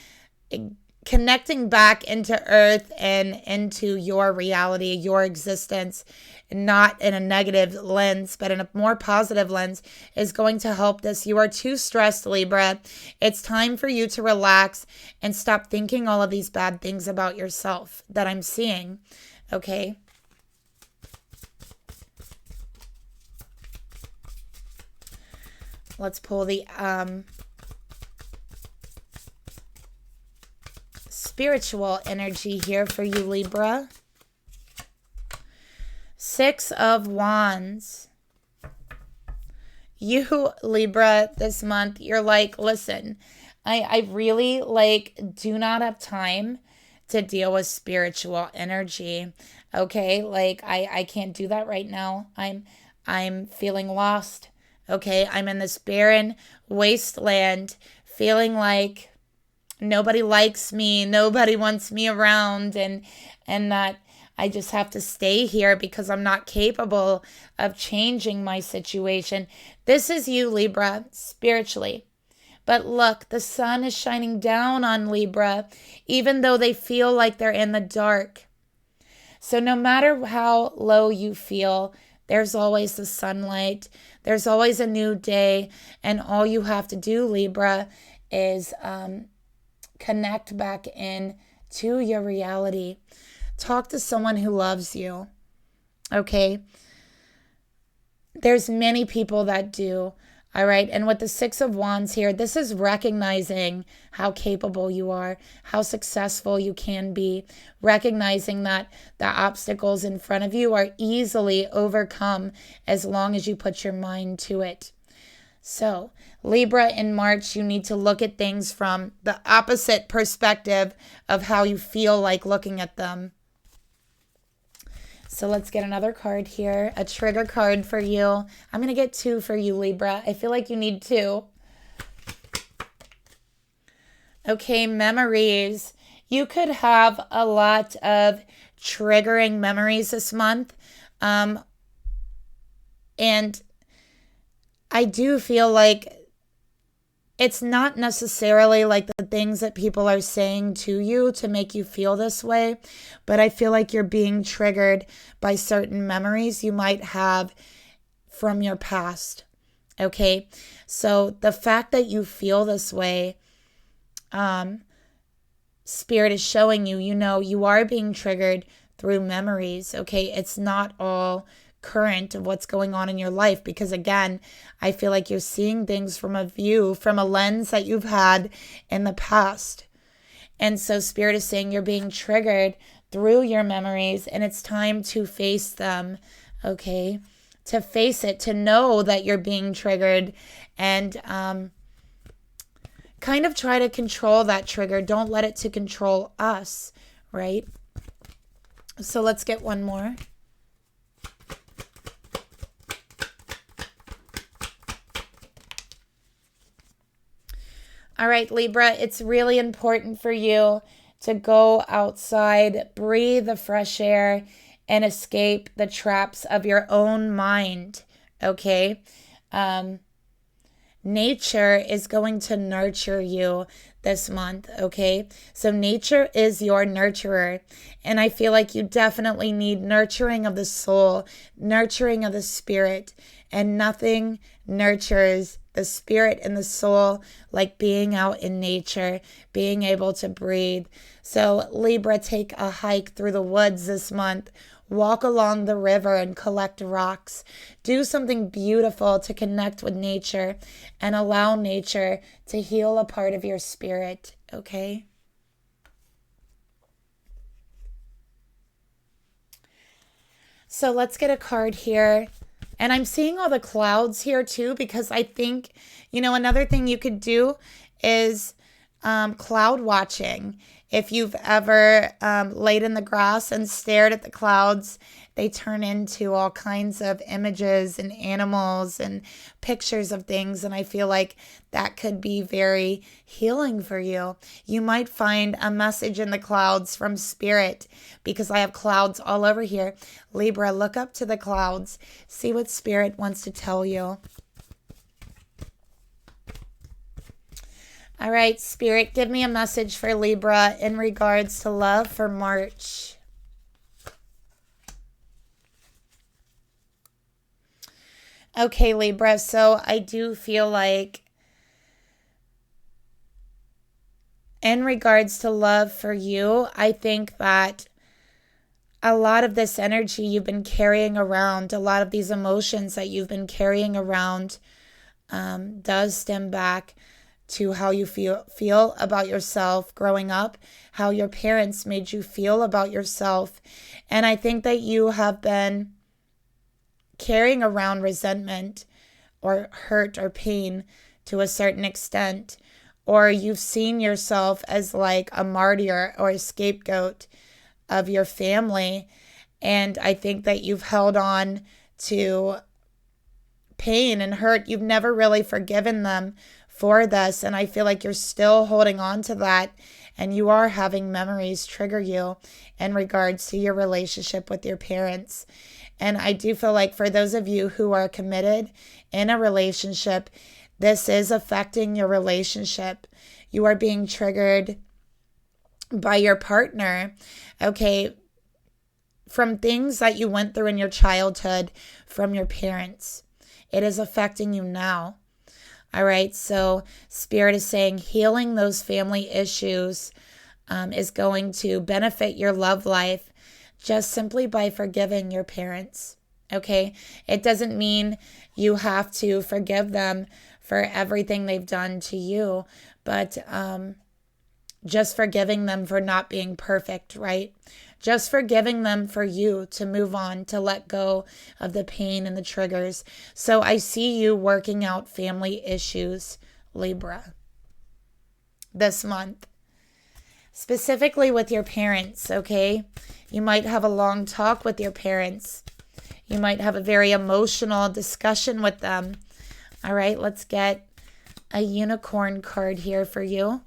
connecting back into earth and into your reality, your existence, not in a negative lens, but in a more positive lens, is going to help this. You are too stressed, Libra. It's time for you to relax and stop thinking all of these bad things about yourself that I'm seeing, okay? Let's pull the spiritual energy here for you, Libra. 6 of Wands. You, Libra, this month, you're like, listen, I really do not have time to deal with spiritual energy. Okay, I can't do that right now. I'm feeling lost. Okay, I'm in this barren wasteland, feeling like nobody likes me, nobody wants me around, and that I just have to stay here because I'm not capable of changing my situation. This is you, Libra, spiritually. But look, the sun is shining down on Libra, even though they feel like they're in the dark. So no matter how low you feel, there's always the sunlight. There's always a new day. And all you have to do, Libra, is connect back in to your reality. Talk to someone who loves you, okay? There's many people that do. All right. And with the Six of Wands here, this is recognizing how capable you are, how successful you can be, recognizing that the obstacles in front of you are easily overcome as long as you put your mind to it. So, Libra, in March, you need to look at things from the opposite perspective of how you feel like looking at them. So let's get another card here, a trigger card for you. I'm going to get 2 for you, Libra. I feel like you need 2. Okay, memories. You could have a lot of triggering memories this month. And I do feel like it's not necessarily like the things that people are saying to you to make you feel this way, but I feel like you're being triggered by certain memories you might have from your past. Okay, so the fact that you feel this way, Spirit is showing you, you are being triggered through memories. Okay, it's not all current of what's going on in your life, because again, I feel like you're seeing things from a lens that you've had in the past. And so Spirit is saying you're being triggered through your memories, and it's time to face them. Okay, to face it, to know that you're being triggered, and kind of try to control that trigger. Don't let it to control us, right? So let's get one more. All right, Libra, it's really important for you to go outside, breathe the fresh air, and escape the traps of your own mind, okay? Nature is going to nurture you this month, okay? So nature is your nurturer, and I feel like you definitely need nurturing of the soul, nurturing of the spirit, and nothing nurtures the spirit and the soul like being out in nature, being able to breathe. So Libra, take a hike through the woods this month. Walk along the river and collect rocks. Do something beautiful to connect with nature and allow nature to heal a part of your spirit, okay? So let's get a card here. And I'm seeing all the clouds here too, because I think, another thing you could do is cloud watching. If you've ever laid in the grass and stared at the clouds, they turn into all kinds of images and animals and pictures of things. And I feel like that could be very healing for you. You might find a message in the clouds from Spirit, because I have clouds all over here. Libra, look up to the clouds. See what Spirit wants to tell you. All right, Spirit, give me a message for Libra in regards to love for March. Okay, Libra, so I do feel like in regards to love for you, I think that a lot of this energy you've been carrying around, a lot of these emotions that you've been carrying around does stem back to how you feel about yourself growing up, how your parents made you feel about yourself. And I think that you have been carrying around resentment or hurt or pain to a certain extent, or you've seen yourself as like a martyr or a scapegoat of your family. And I think that you've held on to pain and hurt. You've never really forgiven them for this, and I feel like you're still holding on to that, and you are having memories trigger you in regards to your relationship with your parents. And I do feel like for those of you who are committed in a relationship, this is affecting your relationship. You are being triggered by your partner, okay, from things that you went through in your childhood from your parents. It is affecting you now. All right, so Spirit is saying healing those family issues is going to benefit your love life just simply by forgiving your parents. Okay? It doesn't mean you have to forgive them for everything they've done to you, but just forgiving them for not being perfect, right? Just forgiving them for you to move on, to let go of the pain and the triggers. So I see you working out family issues, Libra, this month. Specifically with your parents, okay? You might have a long talk with your parents. You might have a very emotional discussion with them. All right, let's get a unicorn card here for you.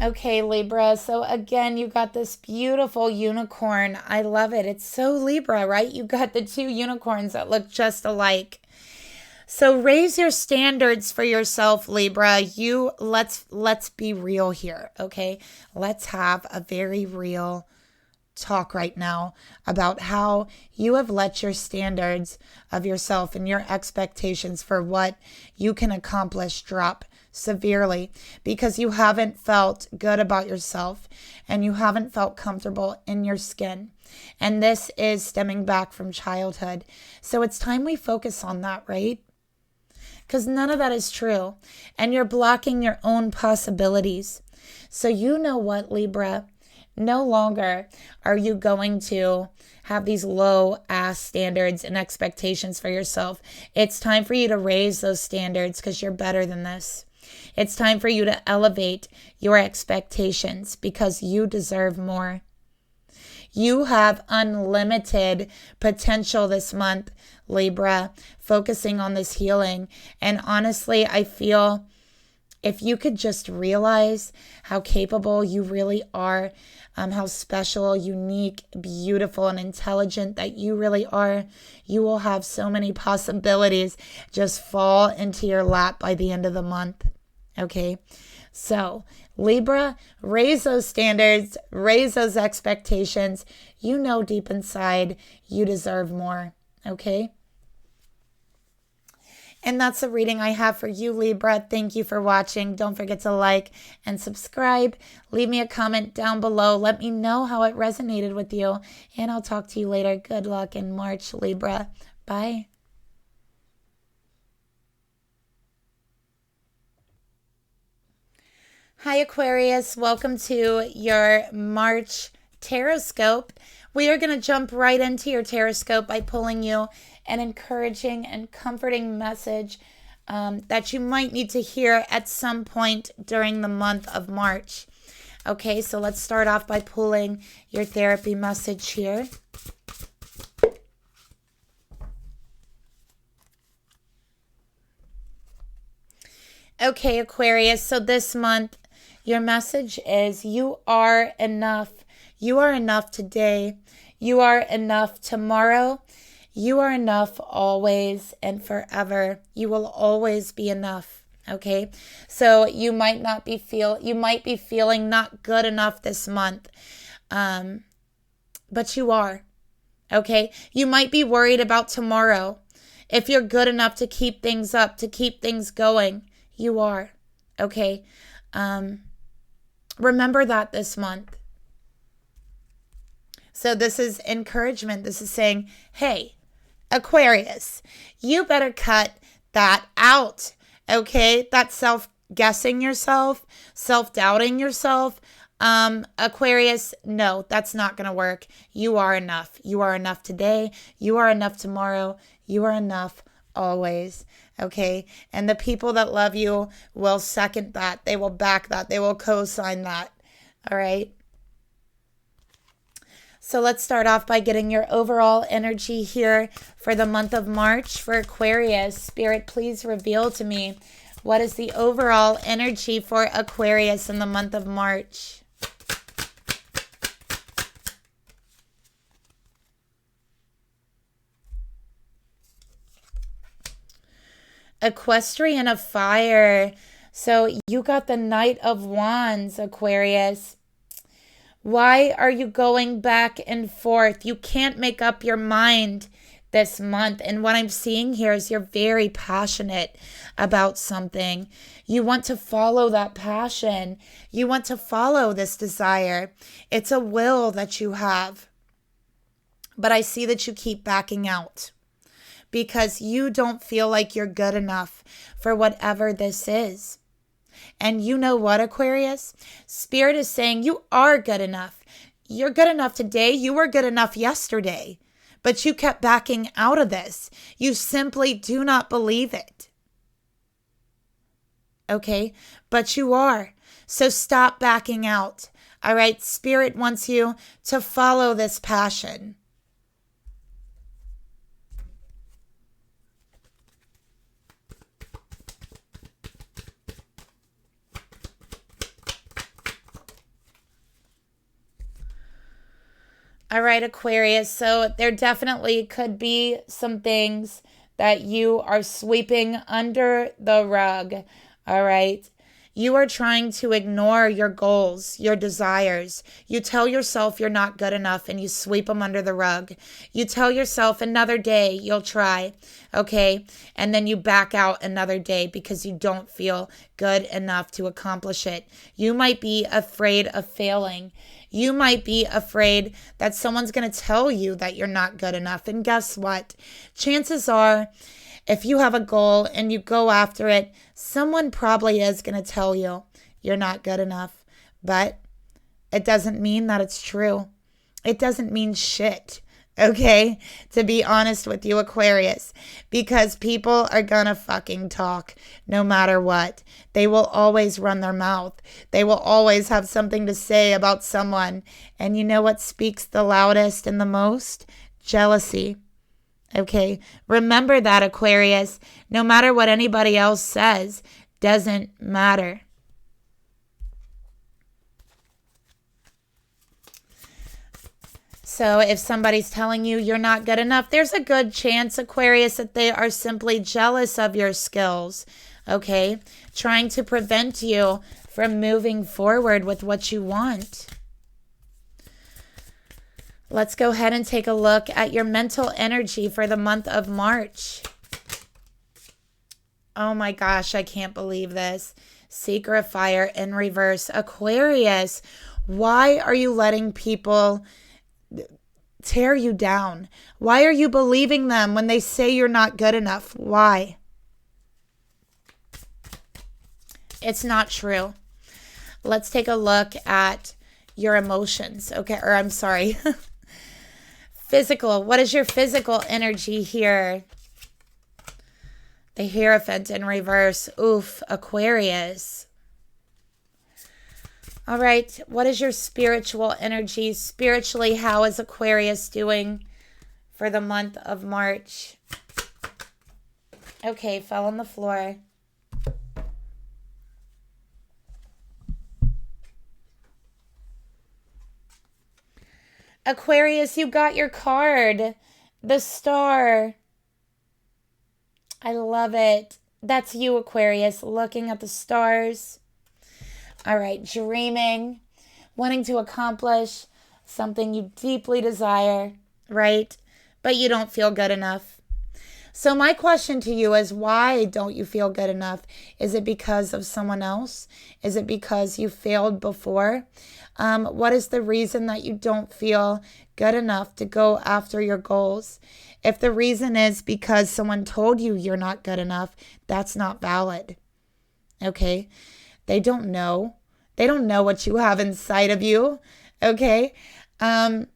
Okay, Libra. So again, you got this beautiful unicorn. I love it. It's so Libra, right? You got the two unicorns that look just alike. So raise your standards for yourself, Libra. Let's be real here, okay? Let's have a very real talk right now about how you have let your standards of yourself and your expectations for what you can accomplish drop severely because you haven't felt good about yourself and you haven't felt comfortable in your skin. And this is stemming back from childhood. So it's time we focus on that, right? Because none of that is true. And you're blocking your own possibilities. So you know what, Libra? No longer are you going to have these low ass standards and expectations for yourself. It's time for you to raise those standards because you're better than this. It's time for you to elevate your expectations because you deserve more. You have unlimited potential this month, Libra, focusing on this healing. And honestly, I feel if you could just realize how capable you really are, how special, unique, beautiful, and intelligent that you really are, you will have so many possibilities just fall into your lap by the end of the month. Okay? So, Libra, raise those standards, raise those expectations. You know deep inside you deserve more. Okay? And that's the reading I have for you, Libra. Thank you for watching. Don't forget to like and subscribe. Leave me a comment down below. Let me know how it resonated with you. And I'll talk to you later. Good luck in March, Libra. Bye. Hi, Aquarius. Welcome to your March Tarotscope. We are going to jump right into your Tarotscope by pulling you an encouraging and comforting message that you might need to hear at some point during the month of March. Okay, so let's start off by pulling your therapy message here. Okay, Aquarius, so this month, your message is you are enough. You are enough today. You are enough tomorrow. You are enough always and forever. You will always be enough. Okay? So you might be feeling not good enough this month. But you are. Okay? You might be worried about tomorrow. If you're good enough to keep things up, to keep things going, you are. Okay? Remember that this month. So this is encouragement. This is saying, hey, Aquarius, you better cut that out, okay? That self-guessing yourself, self-doubting yourself. Aquarius, no, that's not going to work. You are enough. You are enough today. You are enough tomorrow. You are enough always, okay? And the people that love you will second that. They will back that. They will co-sign that, all right? So let's start off by getting your overall energy here for the month of March for Aquarius. Spirit, please reveal to me what is the overall energy for Aquarius in the month of March. Equestrian of Fire. So you got the Knight of Wands, Aquarius. Why are you going back and forth? You can't make up your mind. this month. And what I'm seeing here is you're very passionate about something. You want to follow that passion. You want to follow this desire. It's a will that you have. But I see that you keep backing out because you don't feel like you're good enough for whatever this is. And you know what, Aquarius? Spirit is saying you are good enough. You're good enough today. You were good enough yesterday. But you kept backing out of this. You simply do not believe it. Okay? But you are. So stop backing out. All right? Spirit wants you to follow this passion. All right, Aquarius. So there definitely could be some things that you are sweeping under the rug. All right. You are trying to ignore your goals, your desires. You tell yourself you're not good enough and you sweep them under the rug. You tell yourself another day you'll try, okay? And then you back out another day because you don't feel good enough to accomplish it. You might be afraid of failing. You might be afraid that someone's going to tell you that you're not good enough. And guess what? Chances are, if you have a goal and you go after it, someone probably is going to tell you you're not good enough. But it doesn't mean that it's true. It doesn't mean shit. Okay, to be honest with you, Aquarius, because people are gonna fucking talk no matter what. They will always run their mouth. They will always have something to say about someone. And you know what speaks the loudest and the most? Jealousy. Okay, remember that, Aquarius. No matter what anybody else says, doesn't matter. So if somebody's telling you you're not good enough, there's a good chance, Aquarius, that they are simply jealous of your skills, okay? Trying to prevent you from moving forward with what you want. Let's go ahead and take a look at your mental energy for the month of March. Oh my gosh, I can't believe this. Seeker of Fire in reverse. Aquarius, why are you letting people tear you down? Why are you believing them when they say you're not good enough? Why? It's not true. Let's take a look at your emotions. Okay, or I'm sorry. Physical. What is your physical energy here? The Hierophant in reverse. Oof, Aquarius. All right, what is your spiritual energy? Spiritually, how is Aquarius doing for the month of March? Okay, fell on the floor. Aquarius, you got your card. The Star. I love it. That's you, Aquarius, looking at the stars. All right, dreaming, wanting to accomplish something you deeply desire, right? But you don't feel good enough. So my question to you is, why don't you feel good enough? Is it because of someone else? Is it because you failed before? What is the reason that you don't feel good enough to go after your goals? If the reason is because someone told you you're not good enough, that's not valid. Okay? They don't know. They don't know what you have inside of you. Okay? They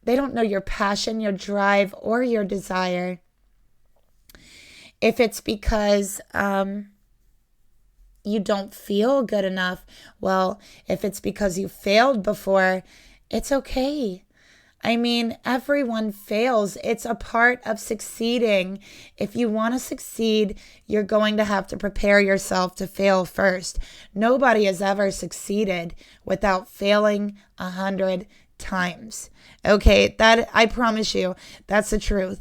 don't know your passion, your drive, or your desire. If it's because you don't feel good enough, well, if it's because you failed before, it's okay. I mean, everyone fails. It's a part of succeeding. If you want to succeed, you're going to have to prepare yourself to fail first. Nobody has ever succeeded without failing 100 times. Okay, that I promise you, that's the truth.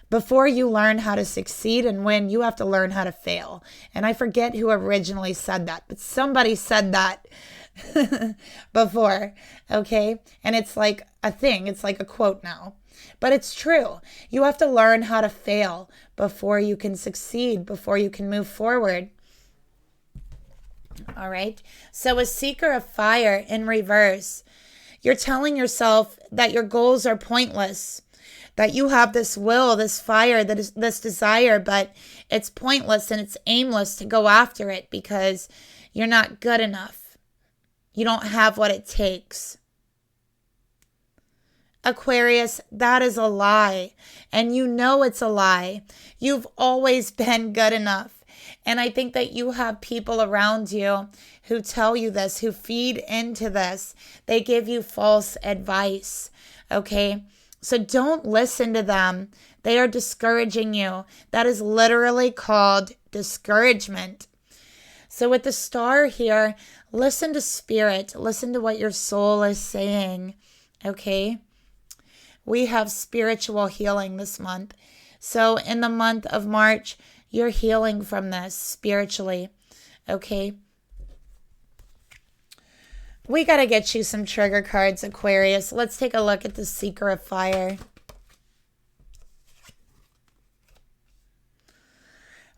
Before you learn how to succeed and win, you have to learn how to fail. And I forget who originally said that, but somebody said that before, okay? And it's like a thing. It's like a quote now. But it's true. You have to learn how to fail before you can succeed, before you can move forward. All right. So a seeker of fire in reverse, you're telling yourself that your goals are pointless, that you have this will, this fire, this desire, but it's pointless and it's aimless to go after it because you're not good enough. You don't have what it takes. Aquarius, that is a lie. And you know it's a lie. You've always been good enough. And I think that you have people around you who tell you this, who feed into this. They give you false advice, okay? So don't listen to them. They are discouraging you. That is literally called discouragement. So with the star here, listen to spirit. Listen to what your soul is saying, okay? We have spiritual healing this month. So in the month of March, you're healing from this spiritually, okay? We got to get you some trigger cards, Aquarius. Let's take a look at the Seeker of Fire.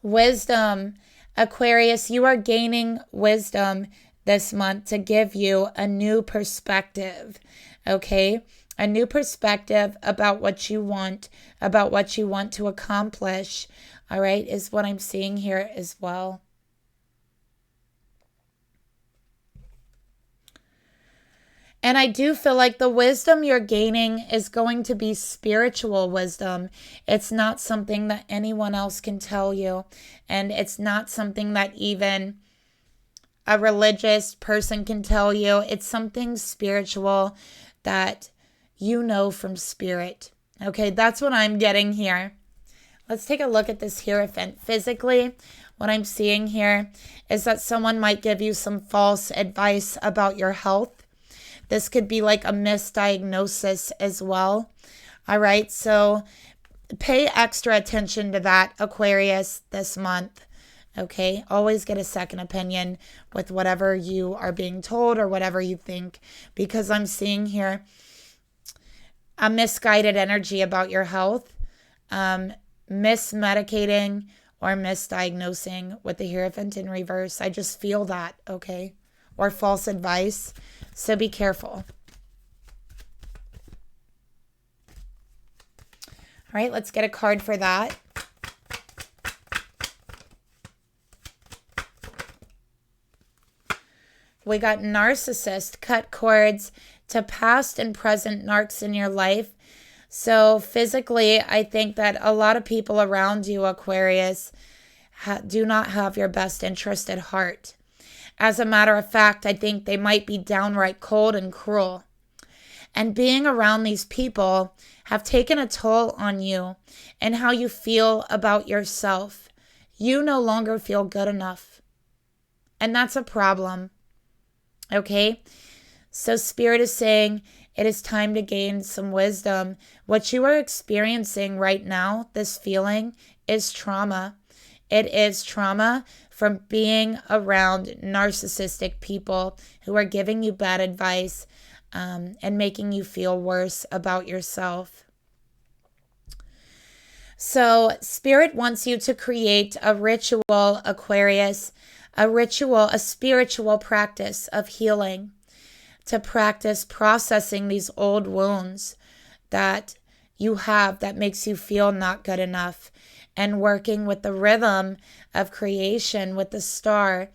Wisdom. Aquarius, you are gaining wisdom this month to give you a new perspective, okay? A new perspective about what you want to accomplish, all right, is what I'm seeing here as well. And I do feel like the wisdom you're gaining is going to be spiritual wisdom. It's not something that anyone else can tell you. And it's not something that even a religious person can tell you. It's something spiritual that you know from spirit. Okay, that's what I'm getting here. Let's take a look at this Hierophant. Physically, what I'm seeing here is that someone might give you some false advice about your health. This could be like a misdiagnosis as well. All right, so pay extra attention to that, Aquarius, this month. Okay, always get a second opinion with whatever you are being told or whatever you think, because I'm seeing here a misguided energy about your health, mismedicating or misdiagnosing with the Hierophant in reverse. I just feel that, okay? Or false advice. So be careful. All right, let's get a card for that. We got Narcissist. Cut cords to past and present narcs in your life. So physically, I think that a lot of people around you, Aquarius, do not have your best interest at heart. As a matter of fact, I think they might be downright cold and cruel. And being around these people have taken a toll on you and how you feel about yourself. You no longer feel good enough. And that's a problem. Okay? So Spirit is saying it is time to gain some wisdom. What you are experiencing right now, this feeling, is trauma. It is trauma from being around narcissistic people who are giving you bad advice and making you feel worse about yourself. So Spirit wants you to create a ritual, Aquarius, a spiritual practice of healing, to practice processing these old wounds that you have that makes you feel not good enough, and working with the rhythm of creation with the star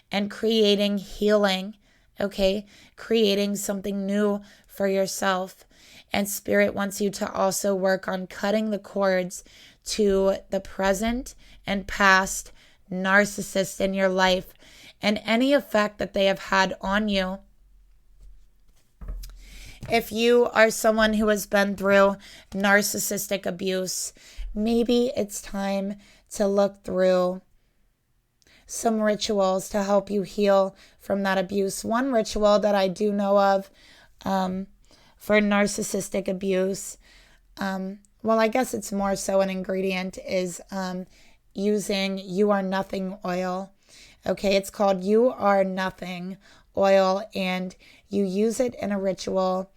and creating healing, okay? Creating something new for yourself. And Spirit wants you to also work on cutting the cords to the present and past narcissists in your life and any effect that they have had on you. If you are someone who has been through narcissistic abuse, maybe it's time to look through some rituals to help you heal from that abuse. One ritual that I do know of for narcissistic abuse, well, I guess it's more so an ingredient, is using You Are Nothing oil. Okay, it's called You Are Nothing oil, and you use it in a ritual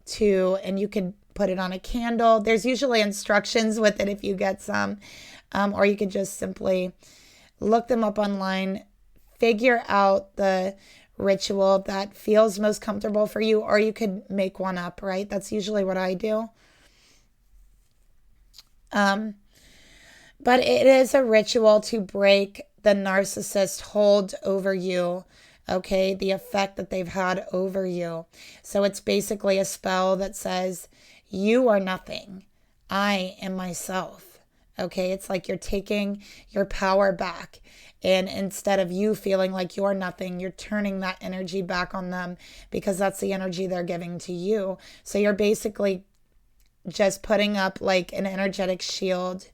too, and you could put it on a candle. There's usually instructions with it if you get some, or you could just simply look them up online, figure out the ritual that feels most comfortable for you, or you could make one up, right? That's usually what I do. But it is a ritual to break the narcissist hold over you, okay? The effect that they've had over you. So it's basically a spell that says, you are nothing. I am myself, okay? It's like you're taking your power back. And instead of you feeling like you're nothing, you're turning that energy back on them because that's the energy they're giving to you. So you're basically just putting up like an energetic shield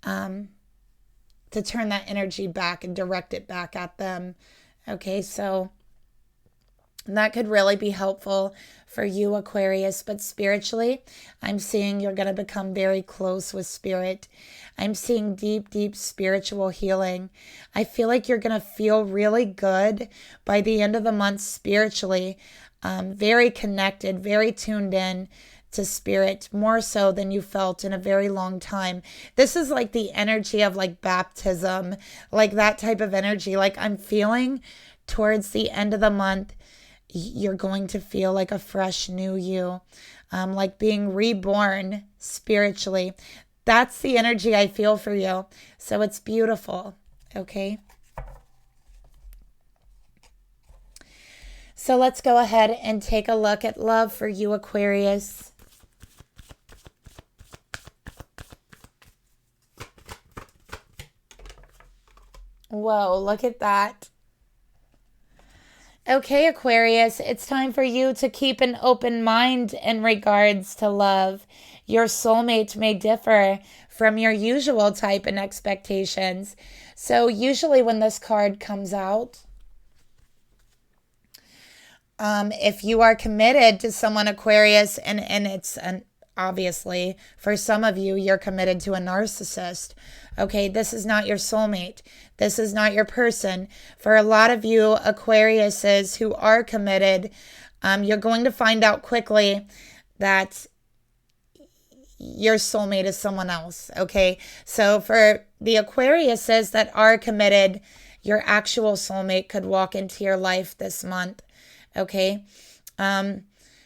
to turn that energy back and direct it back at them. Okay, so that could really be helpful for you, Aquarius. But spiritually, I'm seeing you're going to become very close with spirit. I'm seeing deep, deep spiritual healing. I feel like you're going to feel really good by the end of the month spiritually. Very connected, very tuned in to spirit, more so than you felt in a very long time. This is like the energy of like baptism, like that type of energy. Like I'm feeling towards the end of the month, you're going to feel like a fresh new you, like being reborn spiritually. That's the energy I feel for you. So it's beautiful, okay? So let's go ahead and take a look at love for you, Aquarius. Whoa, look at that. Okay, Aquarius, it's time for you to keep an open mind in regards to love. Your soulmate may differ from your usual type and expectations. So usually when this card comes out, if you are committed to someone, Aquarius, and it's obviously for some of you, you're committed to a narcissist. Okay, this is not your soulmate. This is not your person. For a lot of you Aquariuses who are committed, you're going to find out quickly that your soulmate is someone else. Okay, so for the Aquariuses that are committed, your actual soulmate could walk into your life this month. Okay,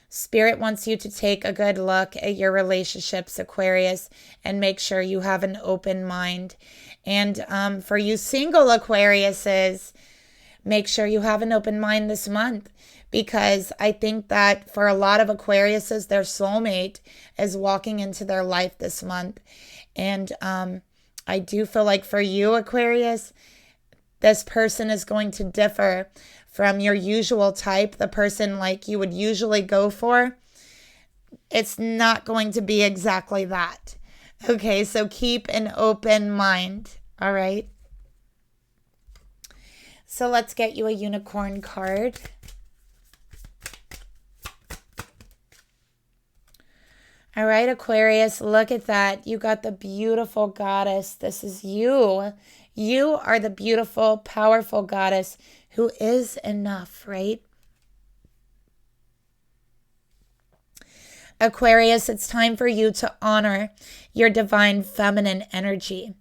Spirit wants you to take a good look at your relationships, Aquarius, and make sure you have an open mind. And for you single Aquariuses, make sure you have an open mind this month, because I think that for a lot of Aquariuses, their soulmate is walking into their life this month. And I do feel like for you, Aquarius, this person is going to differ from your usual type, the person like you would usually go for. It's not going to be exactly that. Okay, so keep an open mind, all right? So let's get you a unicorn card. All right, Aquarius, look at that. You got the beautiful goddess. This is you. You are the beautiful, powerful goddess who is enough, right? Aquarius, it's time for you to honor your divine feminine energy,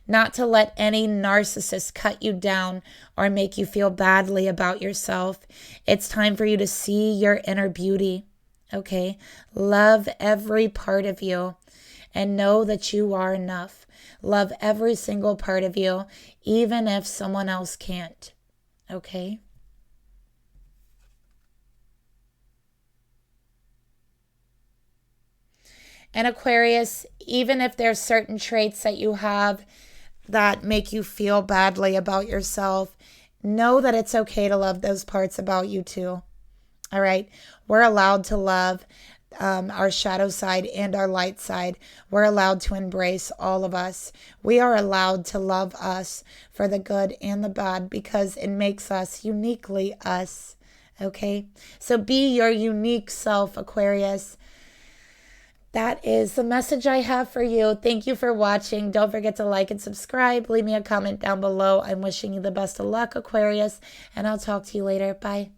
not to let any narcissist cut you down or make you feel badly about yourself. It's time for you to see your inner beauty, okay? Love every part of you and know that you are enough. Love every single part of you, even if someone else can't, okay? And Aquarius, even if there's certain traits that you have that make you feel badly about yourself, know that it's okay to love those parts about you too. All right? We're allowed to love our shadow side and our light side. We're allowed to embrace all of us. We are allowed to love us for the good and the bad because it makes us uniquely us. Okay? So be your unique self, Aquarius. That is the message I have for you. Thank you for watching. Don't forget to like and subscribe. Leave me a comment down below. I'm wishing you the best of luck, Aquarius, and I'll talk to you later. Bye.